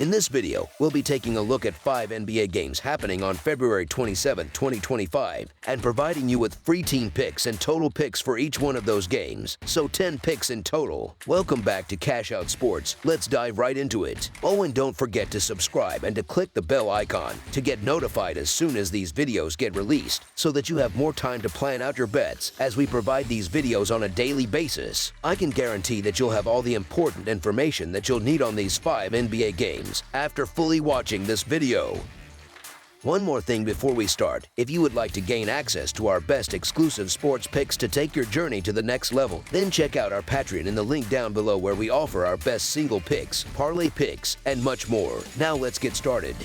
In this video, we'll be taking a look at 5 NBA games happening on February 27, 2025, and providing you with free team picks and total picks for each one of those games, so 10 picks in total. Welcome back to Cash Out Sports. Let's dive right into it. Oh, and don't forget to subscribe and to click the bell icon to get notified as soon as these videos get released, so that you have more time to plan out your bets as we provide these videos on a daily basis. I can guarantee that you'll have all the important information that you'll need on these 5 NBA games after fully watching this video. One more thing before we start. If you would like to gain access to our best exclusive sports picks to take your journey to the next level, then check out our Patreon in the link down below, where we offer our best single picks, parlay picks, and much more. Now let's get started.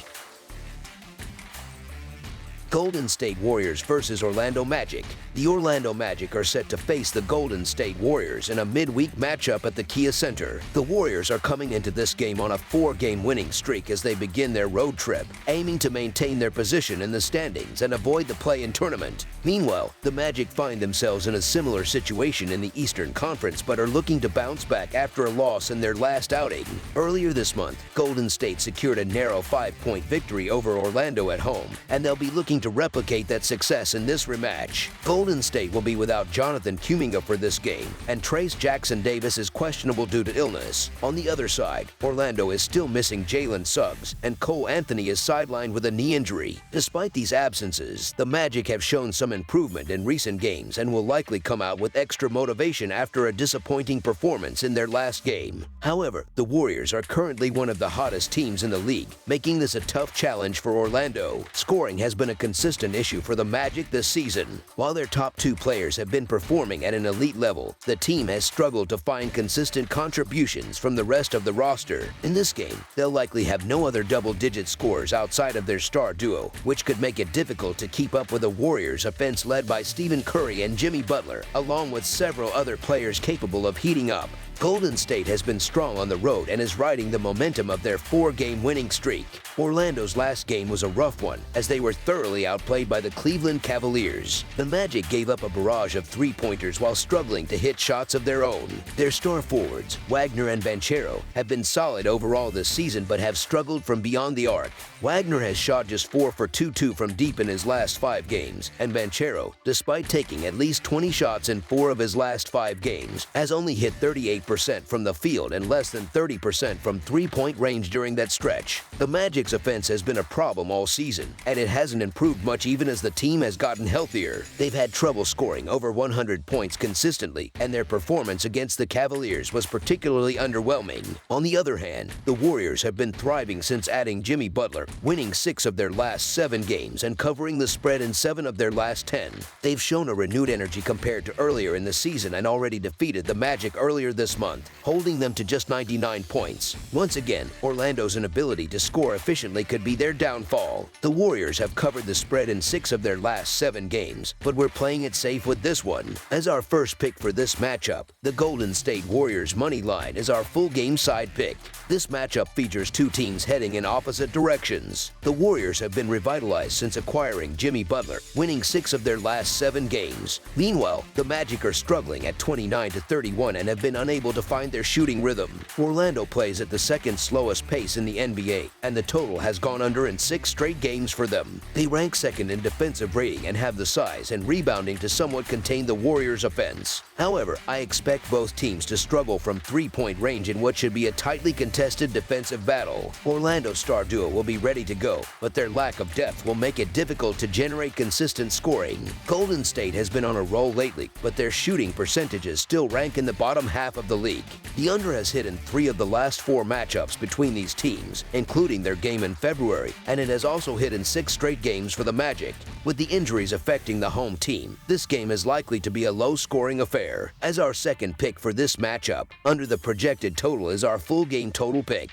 Golden State Warriors versus Orlando Magic. The Orlando Magic are set to face the Golden State Warriors in a midweek matchup at the Kia Center. The Warriors are coming into this game on a 4-game winning streak as they begin their road trip, aiming to maintain their position in the standings and avoid the play-in tournament. Meanwhile, the Magic find themselves in a similar situation in the Eastern Conference, but are looking to bounce back after a loss in their last outing. Earlier this month, Golden State secured a narrow 5-point victory over Orlando at home, and they'll be looking to replicate that success in this rematch. Golden State will be without Jonathan Kuminga for this game, and Trace Jackson-Davis is questionable due to illness. On the other side, Orlando is still missing Jalen Suggs, and Cole Anthony is sidelined with a knee injury. Despite these absences, the Magic have shown some improvement in recent games and will likely come out with extra motivation after a disappointing performance in their last game. However, the Warriors are currently one of the hottest teams in the league, making this a tough challenge for Orlando. Scoring has been a consistent issue for the Magic this season. While their top 2 players have been performing at an elite level, the team has struggled to find consistent contributions from the rest of the roster. In this game, they'll likely have no other double-digit scores outside of their star duo, which could make it difficult to keep up with the Warriors' offense led by Stephen Curry and Jimmy Butler, along with several other players capable of heating up. Golden State has been strong on the road and is riding the momentum of their 4-game winning streak. Orlando's last game was a rough one, as they were thoroughly outplayed by the Cleveland Cavaliers. The Magic gave up a barrage of 3-pointers while struggling to hit shots of their own. Their star forwards, Wagner and Banchero, have been solid overall this season but have struggled from beyond the arc. Wagner has shot just 4 for 2 from deep in his last 5 games, and Banchero, despite taking at least 20 shots in 4 of his last 5 games, has only hit 38% from the field and less than 30% from 3-point range during that stretch. The Magic's offense has been a problem all season, and it hasn't improved much even as the team has gotten healthier. They've had trouble scoring over 100 points consistently, and their performance against the Cavaliers was particularly underwhelming. On the other hand, the Warriors have been thriving since adding Jimmy Butler, winning 6 of their last 7 games and covering the spread in 7 of their last 10. They've shown a renewed energy compared to earlier in the season and already defeated the Magic earlier this month, holding them to just 99 points. Once again, Orlando's inability to score efficiently could be their downfall. The Warriors have covered the spread in 6 of their last 7 games, but we're playing it safe with this one. As our first pick for this matchup, the Golden State Warriors money line is our full game side pick. This matchup features 2 teams heading in opposite directions. The Warriors have been revitalized since acquiring Jimmy Butler, winning 6 of their last 7 games. Meanwhile, the Magic are struggling at 29-31 and have been unable to find their shooting rhythm. Orlando plays at the second slowest pace in the NBA, and the total has gone under in 6 straight games for them. They rank second in defensive rating and have the size and rebounding to somewhat contain the Warriors' offense. However, I expect both teams to struggle from 3-point range in what should be a tightly contested defensive battle. Orlando's star duo will be ready to go, but their lack of depth will make it difficult to generate consistent scoring. Golden State has been on a roll lately, but their shooting percentages still rank in the bottom half of the league. The under has hit in 3 of the last 4 matchups between these teams, including their game in February, and it has also hit in 6 straight games for the Magic. With the injuries affecting the home team, this game is likely to be a low-scoring affair. As our second pick for this matchup, under the projected total is our full game total pick.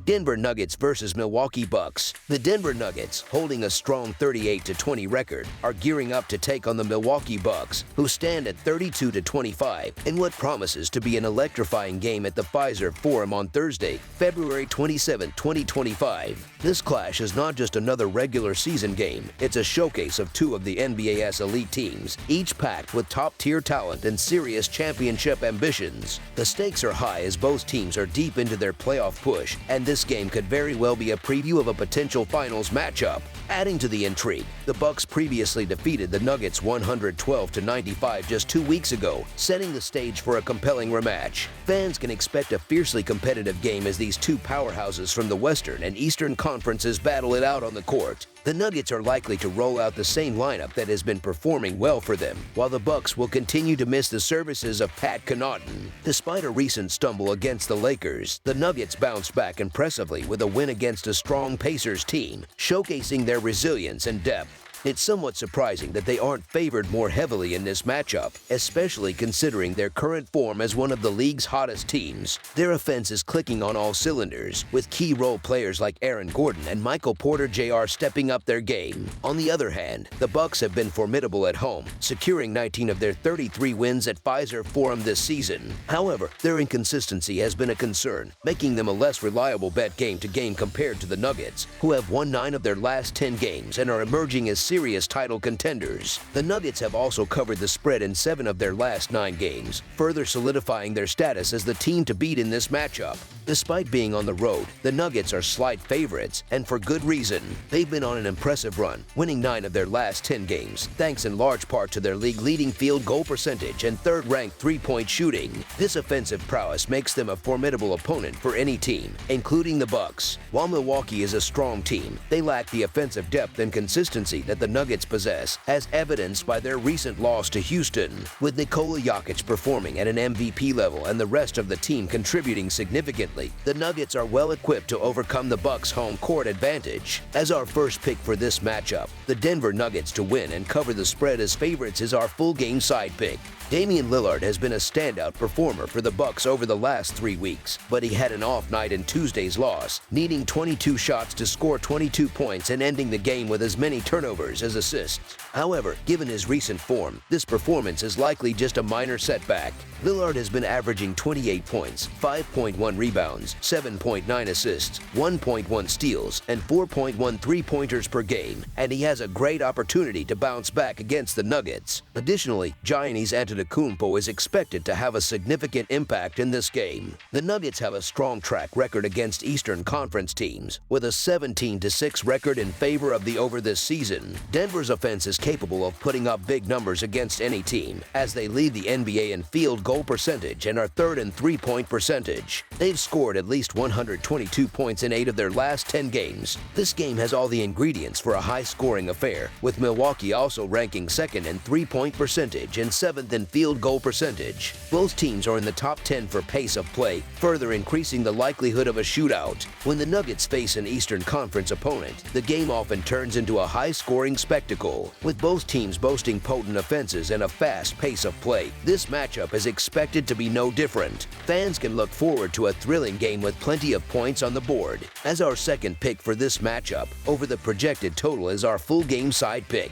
Denver Nuggets versus Milwaukee Bucks. The Denver Nuggets, holding a strong 38-20 record, are gearing up to take on the Milwaukee Bucks, who stand at 32-25 in what promises to be an electrifying game at the Pfizer Forum on Thursday, February 27, 2025. This clash is not just another regular season game, it's a showcase of two of the NBA's elite teams, each packed with top-tier talent and serious championship ambitions. The stakes are high as both teams are deep into their playoff push, and this game could very well be a preview of a potential finals matchup. Adding to the intrigue, the Bucks previously defeated the Nuggets 112-95 just 2 weeks ago, setting the stage for a compelling rematch. Fans can expect a fiercely competitive game as these two powerhouses from the Western and Eastern Conferences battle it out on the court. The Nuggets are likely to roll out the same lineup that has been performing well for them, while the Bucks will continue to miss the services of Pat Connaughton. Despite a recent stumble against the Lakers, the Nuggets bounced back impressively with a win against a strong Pacers team, showcasing their resilience and depth. It's somewhat surprising that they aren't favored more heavily in this matchup, especially considering their current form as one of the league's hottest teams. Their offense is clicking on all cylinders, with key role players like Aaron Gordon and Michael Porter Jr. stepping up their game. On the other hand, the Bucks have been formidable at home, securing 19 of their 33 wins at Pfizer Forum this season. However, their inconsistency has been a concern, making them a less reliable bet game to game compared to the Nuggets, who have won 9 of their last 10 games and are emerging as serious title contenders. The Nuggets have also covered the spread in 7 of their last 9 games, further solidifying their status as the team to beat in this matchup. Despite being on the road, the Nuggets are slight favorites, and for good reason. They've been on an impressive run, winning 9 of their last 10 games, thanks in large part to their league-leading field goal percentage and third-ranked three-point shooting. This offensive prowess makes them a formidable opponent for any team, including the Bucks. While Milwaukee is a strong team, they lack the offensive depth and consistency that the Nuggets possess, as evidenced by their recent loss to Houston. With Nikola Jokic performing at an MVP level and the rest of the team contributing significantly, the Nuggets are well equipped to overcome the Bucks' home court advantage. As our first pick for this matchup, the Denver Nuggets to win and cover the spread as favorites is our full game side pick. Damian Lillard has been a standout performer for the Bucks over the last 3 weeks, but he had an off night in Tuesday's loss, needing 22 shots to score 22 points and ending the game with as many turnovers as assists. However, given his recent form, this performance is likely just a minor setback. Lillard has been averaging 28 points, 5.1 rebounds, 7.9 assists, 1.1 steals, and 4.1 three-pointers per game, and he has a great opportunity to bounce back against the Nuggets. Additionally, Giannis Antetokounmpo is expected to have a significant impact in this game. The Nuggets have a strong track record against Eastern Conference teams, with a 17-6 record in favor of the over this season. Denver's offense is capable of putting up big numbers against any team, as they lead the NBA in field goal percentage and are third in three-point percentage. They've scored at least 122 points in 8 of their last 10 games. This game has all the ingredients for a high-scoring affair, with Milwaukee also ranking second in three-point percentage and 7th in field goal percentage. Both teams are in the top 10 for pace of play, further increasing the likelihood of a shootout. When the Nuggets face an Eastern Conference opponent, the game often turns into a high-scoring spectacle, with both teams boasting potent offenses and a fast pace of play. This matchup is expected to be no different. Fans can look forward to a thrilling game with plenty of points on the board. As our second pick for this matchup, over the projected total is our full game side pick.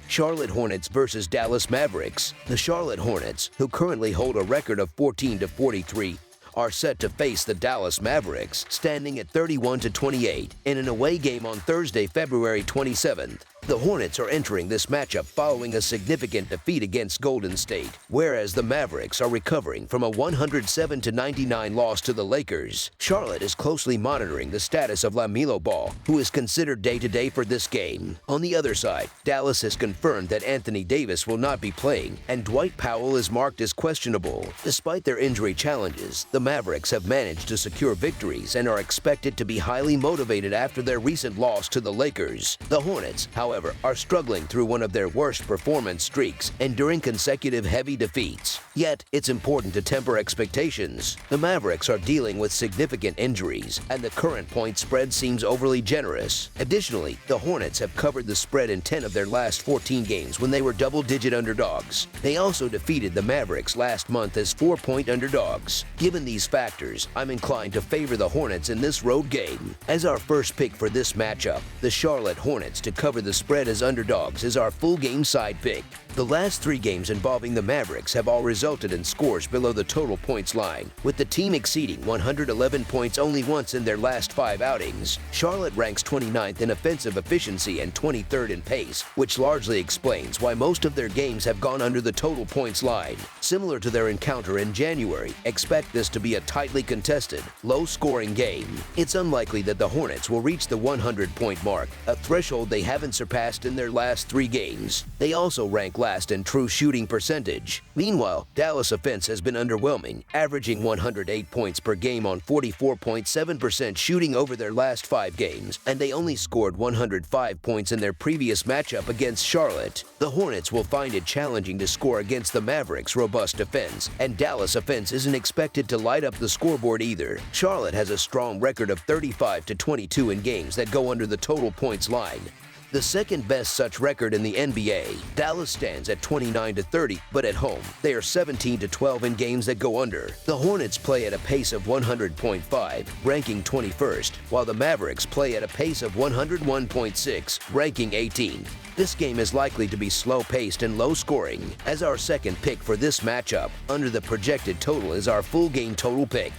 Charlotte Hornets versus Dallas Mavericks. The Charlotte Hornets, who currently hold a record of 14-43, are set to face the Dallas Mavericks, standing at 31-28 in an away game on Thursday, February 27th. The Hornets are entering this matchup following a significant defeat against Golden State, whereas the Mavericks are recovering from a 107-99 loss to the Lakers. Charlotte is closely monitoring the status of LaMelo Ball, who is considered day-to-day for this game. On the other side, Dallas has confirmed that Anthony Davis will not be playing, and Dwight Powell is marked as questionable. Despite their injury challenges, the Mavericks have managed to secure victories and are expected to be highly motivated after their recent loss to the Lakers. The Hornets, however, however, are struggling through one of their worst performance streaks, enduring consecutive heavy defeats. Yet, it's important to temper expectations. The Mavericks are dealing with significant injuries, and the current point spread seems overly generous. Additionally, the Hornets have covered the spread in 10 of their last 14 games when they were double-digit underdogs. They also defeated the Mavericks last month as 4-point underdogs. Given these factors, I'm inclined to favor the Hornets in this road game. As our first pick for this matchup, the Charlotte Hornets to cover the spread as underdogs is our full game side pick. The last 3 games involving the Mavericks have all resulted in scores below the total points line, with the team exceeding 111 points only once in their last 5 outings. Charlotte ranks 29th in offensive efficiency and 23rd in pace, which largely explains why most of their games have gone under the total points line. Similar to their encounter in January, expect this to be a tightly contested, low-scoring game. It's unlikely that the Hornets will reach the 100-point mark, a threshold they haven't surpassed in their last 3 games. They also rank last in true shooting percentage. Meanwhile, Dallas offense has been underwhelming, averaging 108 points per game on 44.7% shooting over their last 5 games, and they only scored 105 points in their previous matchup against Charlotte. The Hornets will find it challenging to score against the Mavericks' robust defense, and Dallas offense isn't expected to light up the scoreboard either. Charlotte has a strong record of 35-22 in games that go under the total points line, the second best such record in the NBA. Dallas stands at 29-30, but at home, they are 17-12 in games that go under. The Hornets play at a pace of 100.5, ranking 21st, while the Mavericks play at a pace of 101.6, ranking 18th. This game is likely to be slow-paced and low-scoring. As our second pick for this matchup, under the projected total is our full game total pick.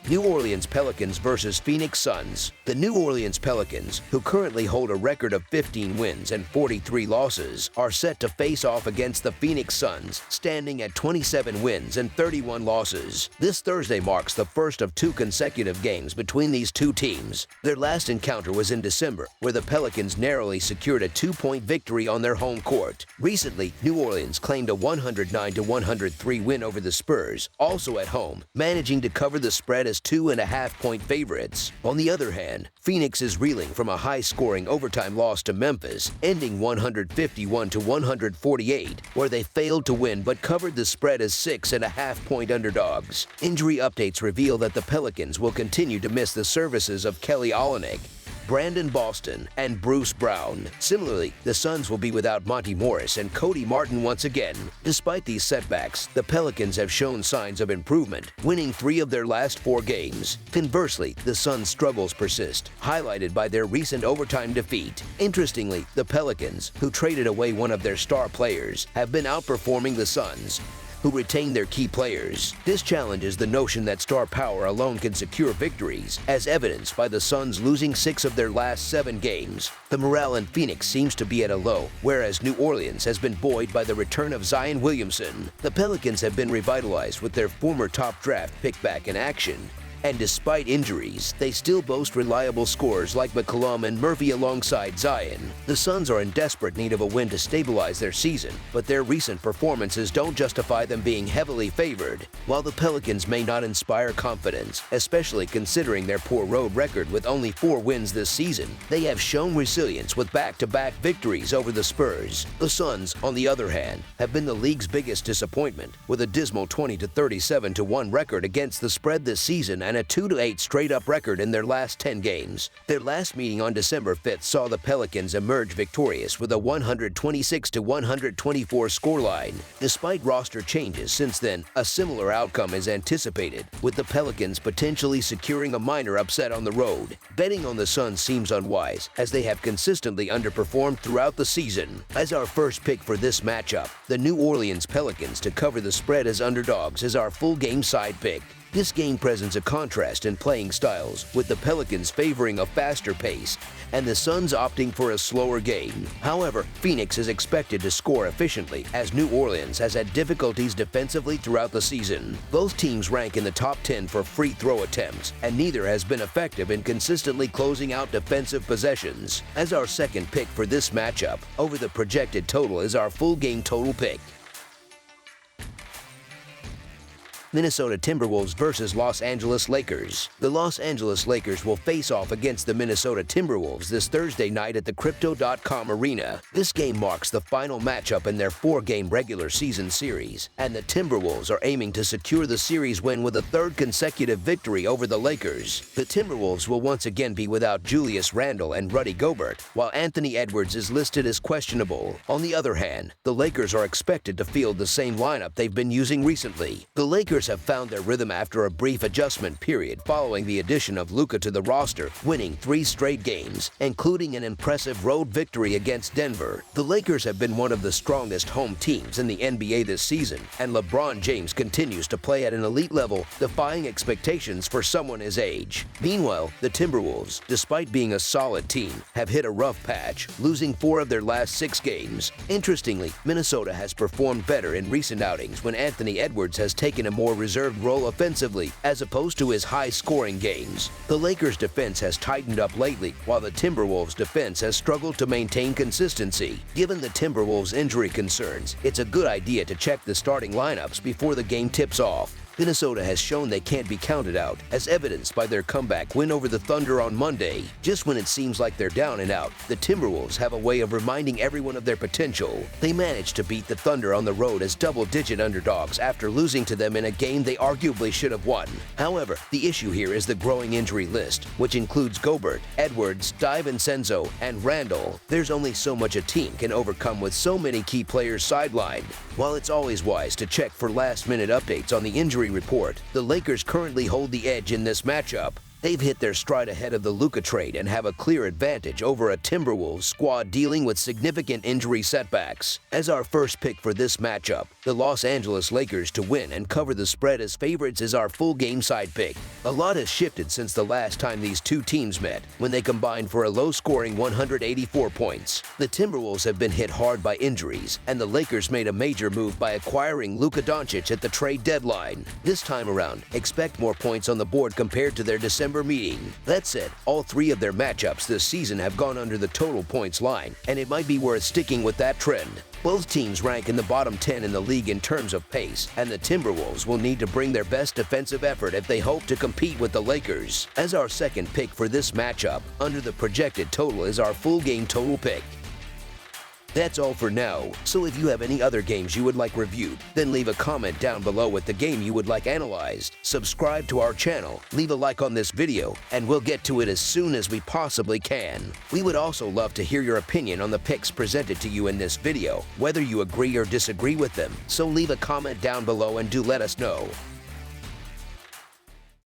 New Orleans Pelicans versus Phoenix Suns. The New Orleans Pelicans, who currently hold a record of 15 wins and 43 losses, are set to face off against the Phoenix Suns, standing at 27 wins and 31 losses. This Thursday marks the first of 2 consecutive games between these two teams. Their last encounter was in December, where the Pelicans narrowly secured a 2-point victory on their home court. Recently, New Orleans claimed a 109-103 win over the Spurs, also at home, managing to cover the spread as 2.5-point favorites. On the other hand, Phoenix is reeling from a high-scoring overtime loss to Memphis, ending 151-148, where they failed to win but covered the spread as 6.5-point underdogs. Injury updates reveal that the Pelicans will continue to miss the services of Kelly Olynyk, Brandon Boston, and Bruce Brown. Similarly, the Suns will be without Monty Morris and Cody Martin once again. Despite these setbacks, the Pelicans have shown signs of improvement, winning 3 of their last 4 games. Conversely, the Suns' struggles persist, highlighted by their recent overtime defeat. Interestingly, the Pelicans, who traded away one of their star players, have been outperforming the Suns, who retain their key players. This challenges the notion that star power alone can secure victories, as evidenced by the Suns losing 6 of their last 7 games. The morale in Phoenix seems to be at a low, whereas New Orleans has been buoyed by the return of Zion Williamson. The Pelicans have been revitalized with their former top draft pick back in action, and despite injuries, they still boast reliable scorers like McCollum and Murphy alongside Zion. The Suns are in desperate need of a win to stabilize their season, but their recent performances don't justify them being heavily favored. While the Pelicans may not inspire confidence, especially considering their poor road record with only 4 wins this season, they have shown resilience with back-to-back victories over the Spurs. The Suns, on the other hand, have been the league's biggest disappointment, with a dismal 20-37-1 record against the spread this season and a 2-8 straight-up record in their last 10 games. Their last meeting on December 5th saw the Pelicans emerge victorious with a 126-124 scoreline. Despite roster changes since then, a similar outcome is anticipated, with the Pelicans potentially securing a minor upset on the road. Betting on the Suns seems unwise, as they have consistently underperformed throughout the season. As our first pick for this matchup, the New Orleans Pelicans to cover the spread as underdogs is our full game side pick. This game presents a contrast in playing styles, with the Pelicans favoring a faster pace and the Suns opting for a slower game. However, Phoenix is expected to score efficiently, as New Orleans has had difficulties defensively throughout the season. Both teams rank in the top 10 for free throw attempts, and neither has been effective in consistently closing out defensive possessions. As our second pick for this matchup, over the projected total is our full game total pick. Minnesota Timberwolves versus Los Angeles Lakers. The Los Angeles Lakers will face off against the Minnesota Timberwolves this Thursday night at the Crypto.com Arena. This game marks the final matchup in their 4-game regular season series, and the Timberwolves are aiming to secure the series win with a third consecutive victory over the Lakers. The Timberwolves will once again be without Julius Randle and Rudy Gobert, while Anthony Edwards is listed as questionable. On the other hand, the Lakers are expected to field the same lineup they've been using recently. The Lakers have found their rhythm after a brief adjustment period following the addition of Luka to the roster, winning 3 straight games, including an impressive road victory against Denver. The Lakers have been one of the strongest home teams in the NBA this season, and LeBron James continues to play at an elite level, defying expectations for someone his age. Meanwhile, the Timberwolves, despite being a solid team, have hit a rough patch, losing 4 of their last 6 games. Interestingly, Minnesota has performed better in recent outings when Anthony Edwards has taken a more reserved role offensively as opposed to his high-scoring games. The Lakers' defense has tightened up lately, while the Timberwolves' defense has struggled to maintain consistency. Given the Timberwolves' injury concerns, it's a good idea to check the starting lineups before the game tips off. Minnesota has shown they can't be counted out, as evidenced by their comeback win over the Thunder on Monday. Just when it seems like they're down and out, the Timberwolves have a way of reminding everyone of their potential. They managed to beat the Thunder on the road as double-digit underdogs after losing to them in a game they arguably should have won. However, the issue here is the growing injury list, which includes Gobert, Edwards, DiVincenzo, and Randle. There's only so much a team can overcome with so many key players sidelined. While it's always wise to check for last-minute updates on the injury report, the Lakers currently hold the edge in this matchup. They've hit their stride ahead of the Luka trade and have a clear advantage over a Timberwolves squad dealing with significant injury setbacks. As our first pick for this matchup, the Los Angeles Lakers to win and cover the spread as favorites is our full game side pick. A lot has shifted since the last time these two teams met, when they combined for a low-scoring 184 points. The Timberwolves have been hit hard by injuries, and the Lakers made a major move by acquiring Luka Doncic at the trade deadline. This time around, expect more points on the board compared to their December meeting. That said, all 3 of their matchups this season have gone under the total points line, and it might be worth sticking with that trend. Both teams rank in the bottom 10 in the league in terms of pace, and the Timberwolves will need to bring their best defensive effort if they hope to compete with the Lakers. As our second pick for this matchup, under the projected total is our full game total pick. That's all for now, so if you have any other games you would like reviewed, then leave a comment down below with the game you would like analyzed. Subscribe to our channel, leave a like on this video, and we'll get to it as soon as we possibly can. We would also love to hear your opinion on the picks presented to you in this video, whether you agree or disagree with them, so leave a comment down below and do let us know.